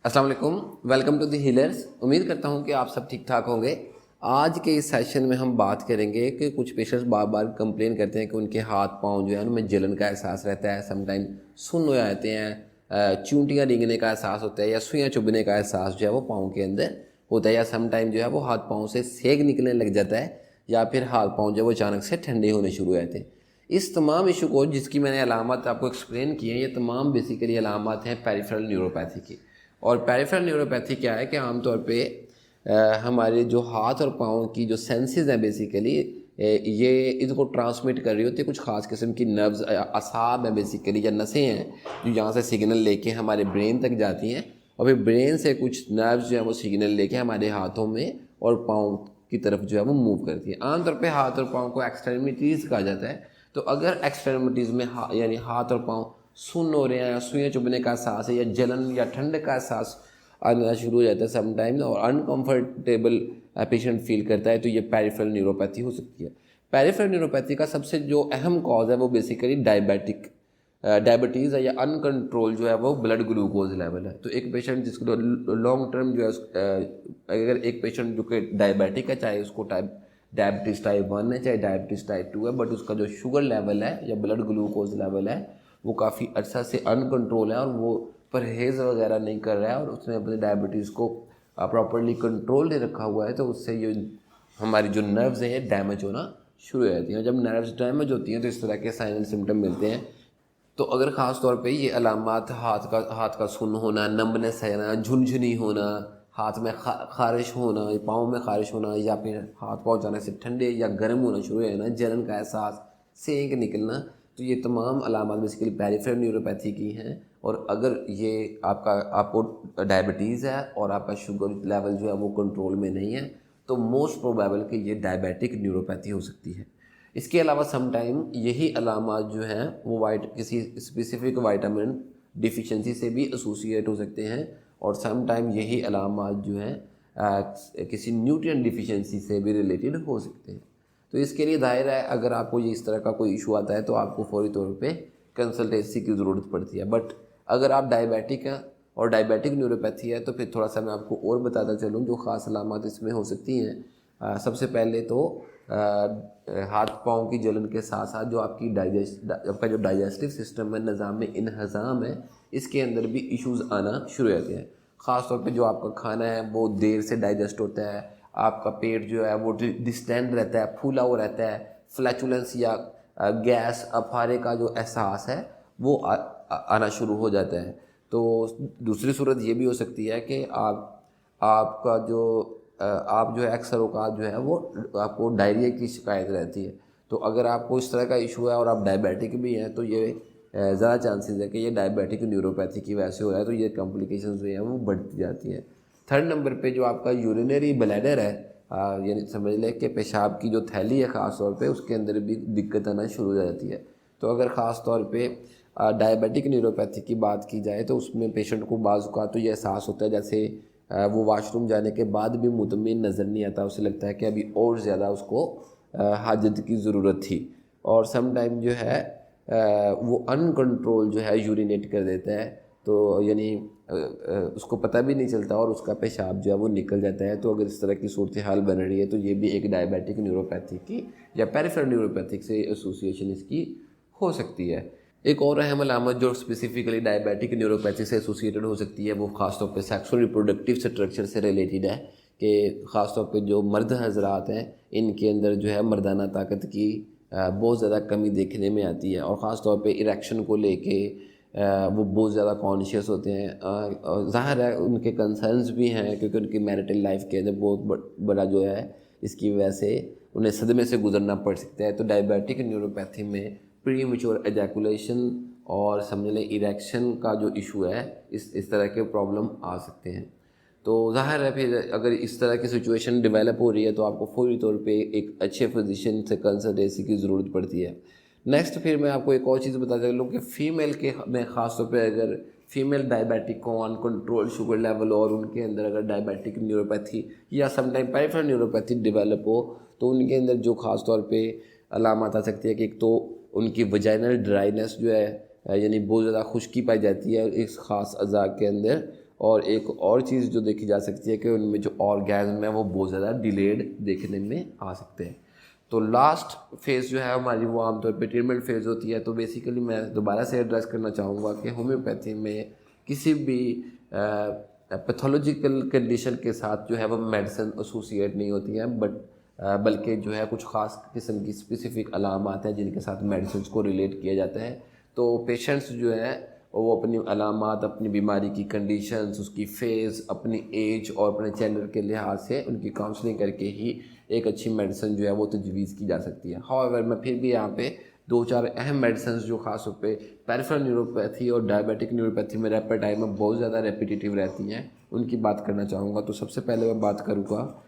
अस्सलाम वालेकुम, welcome to the healers. उम्मीद करता हूँ कि आप सब ठीक ठाक होंगे। आज के इस सेशन में हम बात करेंगे कि कुछ पेशेंट्स बार बार कंप्लेन करते हैं कि उनके हाथ पाँव जो है उनमें जलन का एहसास रहता है, समटाइम सुन्न हो जाते हैं, चूंटियाँ रेंगने का एहसास होता है या सुइयाँ चुभने का एहसास जो है वो पाँव के अंदर होता है, या समटाइम जो है वो हाथ पाँव से सेक निकलने लग जाता है, या फिर हाथ पाँव जो है वो अचानक से ठंडे होने शुरू हो जाते हैं। इस तमाम इशू को जिसकी मैंने अलामत आपको एक्सप्लेन की है, ये तमाम बेसिकली अलामत हैं पेरिफेरल न्यूरोपैथी की। और पेरिफेरल न्यूरोपैथी क्या है कि आमतौर पे हमारे जो हाथ और पाँव की जो सेंसेस हैं बेसिकली ये इनको ट्रांसमिट कर रही होती है कुछ ख़ास किस्म की नर्व्स, असाब हैं बेसिकली, या नसें हैं जो यहाँ से सिग्नल लेके हमारे ब्रेन तक जाती हैं, और फिर ब्रेन से कुछ नर्व्स जो है वो सिग्नल लेके हमारे हाथों में और पाँव की तरफ जो है वो मूव करती है। आमतौर पे हाथ और पाँव को एक्सट्रीमिटीज़ कहा जाता है। तो अगर एक्सट्रीमिटीज़ में यानी हाथ और पाँव सुन्न हो रहे हैं, या सुइयाँ चुभने का एहसास है, या जलन या ठंड का एहसास आना शुरू हो जाता है समटाइम, और अनकंफर्टेबल पेशेंट फील करता है, तो ये पेरिफेरल न्यूरोपैथी हो सकती है। पेरिफेरल न्यूरोपैथी का सबसे जो अहम कॉज है वो बेसिकली डायबिटीज़ है, या अनकंट्रोल जो है वो ब्लड ग्लूकोज लेवल है। तो एक पेशेंट जिसको लॉन्ग टर्म जो है अगर एक पेशेंट जो कि डायबिटिक है, चाहे उसको डायबिटीज़ टाइप 1 है चाहे डायबिटीज़ टाइप 2 है, बट उसका जो शुगर लेवल है या ब्लड ग्लूकोज लेवल है वो काफ़ी अर्सा से अनकंट्रोल है, और वो परहेज़ वगैरह नहीं कर रहा है, और उसने अपने डायबिटीज़ को प्रॉपरली कंट्रोल नहीं रखा हुआ है, तो उससे ये हमारी जो नर्व्स हैं ये डैमेज होना शुरू हो जाती हैं। जब नर्व्स डैमेज होती हैं तो इस तरह के साइन एंड सिम्टम मिलते हैं। तो अगर ख़ास तौर पे ये अलामात हाथ का सुन्न होना, नंबनेस है ना, झुनझुनी होना, हाथ में खारिश होना, पाँव में खारिश होना, या फिर हाथ पाँव जाने से ठंडे या गर्म होना शुरू हो जाना, जलन का एहसास, सेंक निकलना, तो ये तमाम अलामात बेसिकली पेरिफेरल न्यूरोपैथी की हैं। और अगर ये आपको डायबिटीज़ है और आपका शुगर लेवल जो है वो कंट्रोल में नहीं है, तो मोस्ट प्रोबेबल कि ये डायबिटिक न्यूरोपैथी हो सकती है। इसके अलावा समटाइम यही अलामात जो हैं वो किसी स्पेसिफिक वाइटामिन डिफिशिएंसी से भी एसोसिएट हो सकते हैं, और समटाइम यही अलामात जो हैं किसी न्यूट्रिएंट डिफिशिएंसी से भी रिलेटेड हो सकते हैं। तो इसके लिए दायरा है, अगर आपको ये इस तरह का कोई इशू आता है तो आपको फौरी तौर पे कंसल्टेंसी की ज़रूरत पड़ती है। बट अगर आप डायबिटिक हैं और डायबिटिक न्यूरोपैथी है, तो फिर थोड़ा सा मैं आपको और बताता चलूँ जो ख़ास अलामत इसमें हो सकती हैं। सबसे पहले तो हाथ पाँव की जलन के साथ साथ जो आपका जो डाइजेस्टिव सिस्टम है, निज़ाम में इन्हज़ाम है, इसके अंदर भी इश्यूज़ आना शुरू हो जाते हैं। ख़ास तौर पे जो आपका खाना है वो देर से डाइजेस्ट होता है, आपका पेट जो है वो डिस्टेंड रहता है, फूला हुआ रहता है, फ्लैचुलेंस या गैस अफारे का जो एहसास है वो आना शुरू हो जाता है। तो दूसरी सूरत ये भी हो सकती है कि आपका जो आप जो है अक्सर औकात जो है वो आपको डायरिया की शिकायत रहती है। तो अगर आपको इस तरह का इशू है और आप डायबिटिक भी हैं, तो ये ज़्यादा चांसेस है कि ये डायबिटिक न्यूरोपैथी की वजह से हो रहा है, तो ये कॉम्प्लिकेशंस जो हैं वो बढ़ती जाती हैं। थर्ड नंबर पे जो आपका यूरिनरी ब्लैडर है, यानी समझ लें कि पेशाब की जो थैली है ख़ास तौर पे, उसके अंदर भी दिक्कत आना शुरू हो जाती है। तो अगर ख़ास तौर पे डायबिटिक न्यूरोपैथी की बात की जाए तो उसमें पेशेंट को बाज़ औक़ात तो ये एहसास होता है जैसे वो वॉशरूम जाने के बाद भी मुतमिन नज़र नहीं आता, उसे लगता है कि अभी और ज़्यादा उसको हाजत की ज़रूरत थी, और सम टाइम जो है वो अनकंट्रोल जो है यूरिनेट कर देता है, तो यानी उसको पता भी नहीं चलता और उसका पेशाब जो है वो निकल जाता है। तो अगर इस तरह की सूरत हाल बन रही है तो ये भी एक डायबिटिक न्यूरोपैथी की या पेरिफेरल न्यूरोपैथिक से एसोसिएशन इसकी हो सकती है। एक और अहम अलामत जो स्पेसिफिकली डायबिटिक न्यूरोपैथी से एसोसिएटेड हो सकती है वो ख़ासतौर पे सेक्सुअल रिप्रोडक्टिव स्ट्रक्चर से रिलेटेड है, कि ख़ासतौर पे जो मर्द हजरात हैं इनके अंदर जो है मर्दाना ताकत की बहुत ज़्यादा कमी देखने में आती है, और ख़ास तौर पे इरेक्शन को लेके वो बहुत ज़्यादा कॉन्शियस होते हैं। ज़ाहिर है उनके कंसर्न्स भी हैं, क्योंकि उनकी मैरिटल लाइफ के अंदर बहुत बड़ा जो है इसकी वजह से उन्हें सदमे से गुजरना पड़ सकता है। तो डायबिटिक न्यूरोपैथी में प्री मैच्योर एजैकुलेशन और समझ लें इरेक्शन का जो इशू है, इस तरह के प्रॉब्लम आ सकते हैं। तो ज़ाहिर है फिर अगर इस तरह की सिचुएशन डेवलप हो रही है तो आपको फौरी तौर पे एक अच्छे फिजिशियन से कंसल्टेंसी की ज़रूरत पड़ती है। नेक्स्ट फिर मैं आपको एक और चीज़ बताता चलूँ कि फ़ीमेल के में ख़ास तौर पे अगर फीमेल डायबिटिक को अनकंट्रोल शुगर लेवल और उनके अंदर अगर डायबिटिक न्यूरोपैथी या समटाइम पेरिफेरल न्यूरोपैथी डेवलप हो, तो उनके अंदर जो ख़ास तौर पे अलामत आ सकती है कि एक तो उनकी वजाइनल ड्राइनेस जो है, यानी बहुत ज़्यादा खुश्की पाई जाती है इस ख़ास अज़ा के अंदर, और एक और चीज़ जो देखी जा सकती है कि उनमें जो ऑर्गेज़म है वो बहुत ज़्यादा डिलेड देखने में आ सकते हैं। तो लास्ट फेज़ जो है हमारी वो आमतौर पे ट्रीटमेंट फेज़ होती है। तो बेसिकली मैं दोबारा से एड्रेस करना चाहूँगा कि होम्योपैथी में किसी भी पैथोलॉजिकल कंडीशन के साथ जो है वो मेडिसिन एसोसिएट नहीं होती है, बल्कि जो है कुछ ख़ास किस्म की स्पेसिफिक अलामात हैं जिनके साथ मेडिसिन को रिलेट किया जाता है। तो पेशेंट्स जो है वो अपनी अलामात, अपनी बीमारी की कंडीशंस, उसकी फ़ेज़, अपनी एज और अपने जेंडर के लिहाज से उनकी काउंसलिंग करके ही एक अच्छी मेडिसिन जो है वो तजवीज़ की जा सकती है। हाउएवर मैं फिर भी यहाँ पे 2-4 अहम मेडिसिन जो ख़ास तौर पे पेरिफेरल न्यूरोपैथी और डायबिटिक न्यूरोपैथी में रैपिड टाइम में बहुत ज़्यादा रेपिटेटिव रहती हैं, उनकी बात करना चाहूँगा। तो सबसे पहले मैं बात करूँगा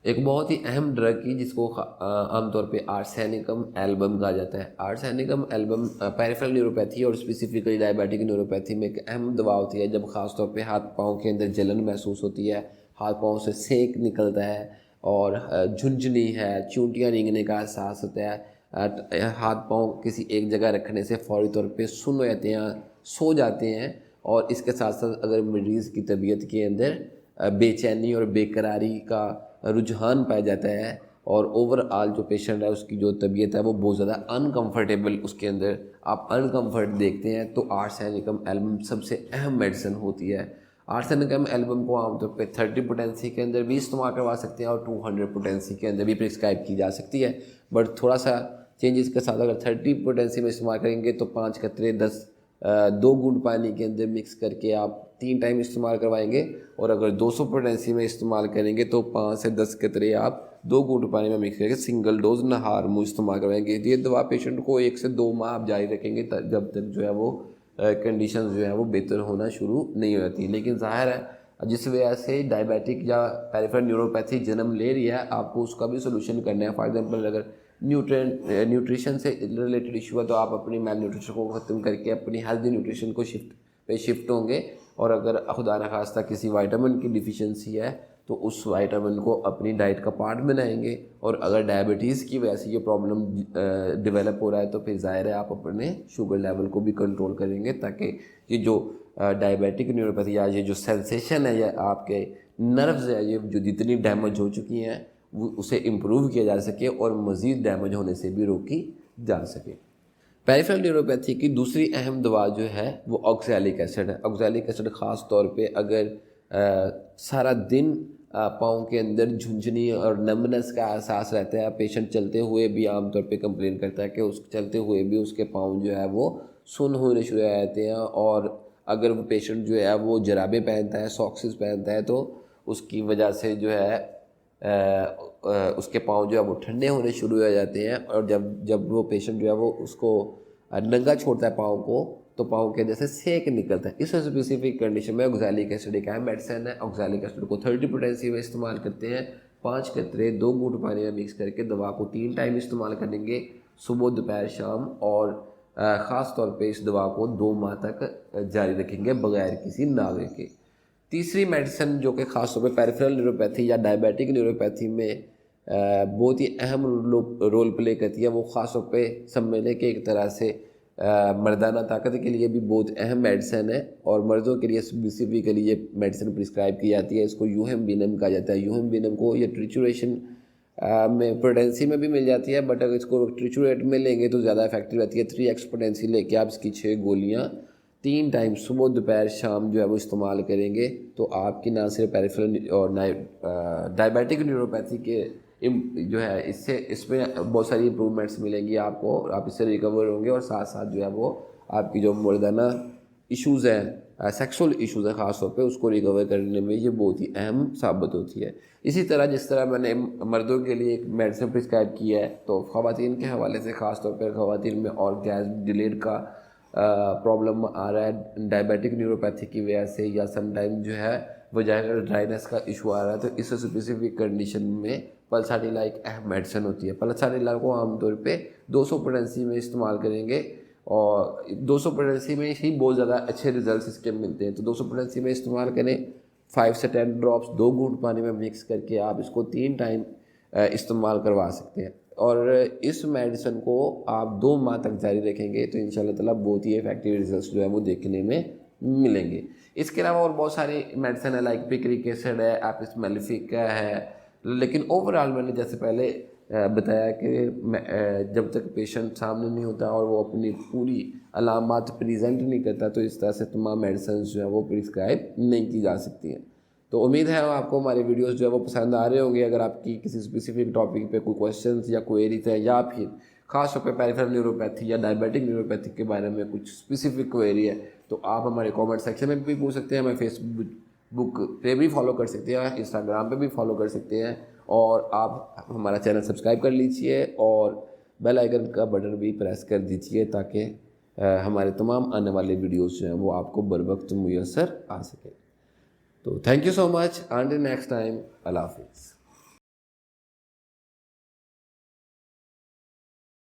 एक बहुत ही अहम ड्रग की जिसको आमतौर पे आर्सेनिकम एल्बम कहा जाता है। आर्सेनिकम एल्बम पेरिफेरल न्यूरोपैथी और स्पेसिफिकली डायबिटिक न्यूरोपैथी में एक अहम दवा होती है जब ख़ास तौर पे हाथ पाँव के अंदर जलन महसूस होती है, हाथ पाँव से सेक निकलता है और झुंझुनी है, चूंटियाँ रेंगने का एहसास होता है, हाथ पाँव किसी एक जगह रखने से फौरी तौर पे सुन्न हो जाते हैं, सो जाते हैं। और इसके साथ साथ अगर मरीज़ की तबीयत के अंदर बेचैनी और बेकरारी का रुझान पाया जाता है और ओवरऑल जो पेशेंट है उसकी जो तबीयत है वो बहुत ज़्यादा अनकंफर्टेबल, उसके अंदर आप अनकंफर्ट देखते हैं, तो आर्सेनिकम एल्बम सबसे अहम मेडिसिन होती है। आर्सेनिकम एल्बम को आमतौर पे 30 पोटेंसी के अंदर भी इस्तेमाल करवा सकते हैं और 200 पोटेंसी के अंदर भी प्रिस्क्राइब की जा सकती है। बट थोड़ा सा चेंजेस के साथ अगर 30 पोटेंसी में इस्तेमाल करेंगे तो 5 कतरे 2 बूंद पानी के अंदर मिक्स करके आप 3 टाइम इस्तेमाल करवाएंगे। और अगर 200 पोटेंसी में इस्तेमाल करेंगे तो 5 से 10 कतरे आप 2 बूंद पानी में मिक्स करके सिंगल डोज नहार मुँह इस्तेमाल करवाएंगे। ये दवा पेशेंट को 1 से 2 माह आप जारी रखेंगे जब तक जो है वो कंडीशन जो है वो बेहतर होना शुरू नहीं हो जाती। लेकिन ज़ाहिर है जिस वजह से डायबिटिक या पेरिफेरल न्यूरोपैथी जन्म ले रही है, आपको उसका भी सोल्यूशन करना है। फॉर एग्जांपल अगर न्यूट्रिशन से रिलेटेड इशू है तो आप अपनी मेल न्यूट्रिशन को ख़त्म करके अपनी हेल्दी न्यूट्रिशन को शिफ्ट होंगे। और अगर खुदा न खास्ता किसी विटामिन की डिफिशिएंसी है तो उस विटामिन को अपनी डाइट का पार्ट बनाएंगे। और अगर डायबिटीज़ की वजह से ये प्रॉब्लम डेवलप हो रहा है तो फिर ज़ाहिर है आप अपने शुगर लेवल को भी कंट्रोल करेंगे, ताकि ये जो डायबिटिक न्यूरोपैथी या ये जो सेंसेशन है या आपके नर्व्स है ये जो जितनी डैमेज हो चुकी हैं वो उसे इम्प्रूव किया जा सके और मज़ीद डैमेज होने से भी रोकी जा सके। पेरिफेरल न्यूरोपैथी की दूसरी अहम दवा जो है वो ऑक्सैलिक एसिड है। ऑक्सैलिक एसिड ख़ास तौर पे अगर सारा दिन पाँव के अंदर झुंझुनी और नमनेस का एहसास रहता है, पेशेंट चलते हुए भी आमतौर पे कंप्लेन करता है कि उस चलते हुए भी उसके पाँव जो है वो सुन्न होने शुरू हो जाते हैं। और अगर वो पेशेंट जो है वो जराबे पहनता है, सॉक्सेस पहनता है, तो उसकी वजह से जो है उसके पाँव जो है वो ठंडे होने शुरू हो जाते हैं। और जब वो पेशेंट जो है वो उसको नंगा छोड़ता है पाँव को, तो पाँव के अंदर से सेक निकलता है। इस स्पेसिफिक कंडीशन में ऑक्सैलिक एसिड एक अहम मेडिसिन है। ऑक्सैलिक एसिड को 30 पोटेंसी में इस्तेमाल करते हैं। 5 कतरे 2 घूंट पानी में मिक्स करके दवा को 3 टाइम इस्तेमाल करेंगे, सुबह दोपहर शाम। और ख़ास तौर पे इस दवा को 2 माह तक जारी रखेंगे बगैर किसी नागे के। तीसरी मेडिसिन जो कि ख़ास तौर पे पेरिफेरल न्यूरोपैथी या डायबिटिक न्यूरोपैथी में बहुत ही अहम रोल प्ले करती है, वो ख़ास तौर पे समझने के एक तरह से मर्दाना ताकत के लिए भी बहुत अहम मेडिसिन है। और मर्दों के लिए स्पेसिफिकली ये मेडिसिन प्रिस्क्राइब की जाती है। इसको यूहेम्बिनम कहा जाता है। यूहेम्बिनम को ये ट्रिचुरेशन में पोटेंसी में भी मिल जाती है, बट अगर इसको ट्रिचुरेट में लेंगे तो ज़्यादा इफेक्टिव रहती है। 3x पोटेंसी लेके आप इसकी 6 गोलियाँ 3 टाइम सुबह दोपहर शाम जो है वो इस्तेमाल करेंगे तो आपकी ना सिर्फ पेरिफेरल और डायबिटिक न्यूरोपैथी के जो है इसमें बहुत सारी इंप्रूवमेंट्स मिलेंगी आपको, आप इससे रिकवर होंगे। और साथ साथ जो है वो आपकी जो मर्दाना इश्यूज़ हैं, सेक्सुअल इश्यूज़ हैं ख़ास तौर पे, उसको रिकवर करने में ये बहुत ही अहम साबित होती है। इसी तरह जिस तरह मैंने मर्दों के लिए एक मेडिसिन प्रिस्क्राइब की है, तो ख़वातीन के हवाले से ख़ास तौर पर ख़वातीन में ऑर्गेज़्म डिलेड का प्रॉब्लम आ रहा है डायबिटिक न्यूरोपैथी की वजह से, या समटाइम जो है वजाइनल ड्राइनेस का इशू आ रहा है, तो इस स्पेसिफिक कंडीशन में पल्सारिला एक अहम मेडिसिन होती है। पल्सारिला को आमतौर पे 200 पोटेंसी में इस्तेमाल करेंगे और 200 पोटेंसी में ही बहुत ज़्यादा अच्छे रिजल्ट्स इसके मिलते हैं। तो 200 पोटेंसी में इस्तेमाल करें, 5 से 10 ड्रॉप्स 2 घूंट पानी में मिक्स करके आप इसको 3 टाइम इस्तेमाल करवा सकते हैं। और इस मेडिसिन को आप 2 माह तक जारी रखेंगे तो इंशाल्लाह ताला बहुत ही इफेक्टिव रिजल्ट्स जो है वो देखने में मिलेंगे। इसके अलावा और बहुत सारी मेडिसिन है, लाइक पिक्रिक एसिड है, एपिस मेलिफिका है। लेकिन ओवरऑल मैंने जैसे पहले बताया कि जब तक पेशेंट सामने नहीं होता और वो अपनी पूरी अलामात प्रेजेंट नहीं करता, तो इस तरह से तमाम मेडिसिन जो है वो प्रिस्क्राइब नहीं की जा सकती हैं। तो उम्मीद है आपको हमारे वीडियोस जो है वो पसंद आ रहे होंगे। अगर आपकी किसी स्पेसिफिक टॉपिक पे कोई क्वेश्चंस या क्वेरीज है, या फिर खास तौर पे पेरिफेरल न्यूरोपैथी या डायबिटिक न्यूरोपैथी के बारे में कुछ स्पेसिफिक क्वेरी है, तो आप हमारे कमेंट सेक्शन में भी पूछ सकते हैं, हमें फेसबुक पे भी फॉलो कर सकते हैं, इंस्टाग्राम पे भी फॉलो कर सकते हैं, और आप हमारा चैनल सब्सक्राइब कर लीजिए और बेल आइकन का बटन भी प्रेस कर दीजिए, ताकि हमारे तमाम आने वाले वीडियोस जो हैं वो आपको बर वक्त मुयसर आ सके। तो thank you so much, until next time, अल्लाह हाफिज़।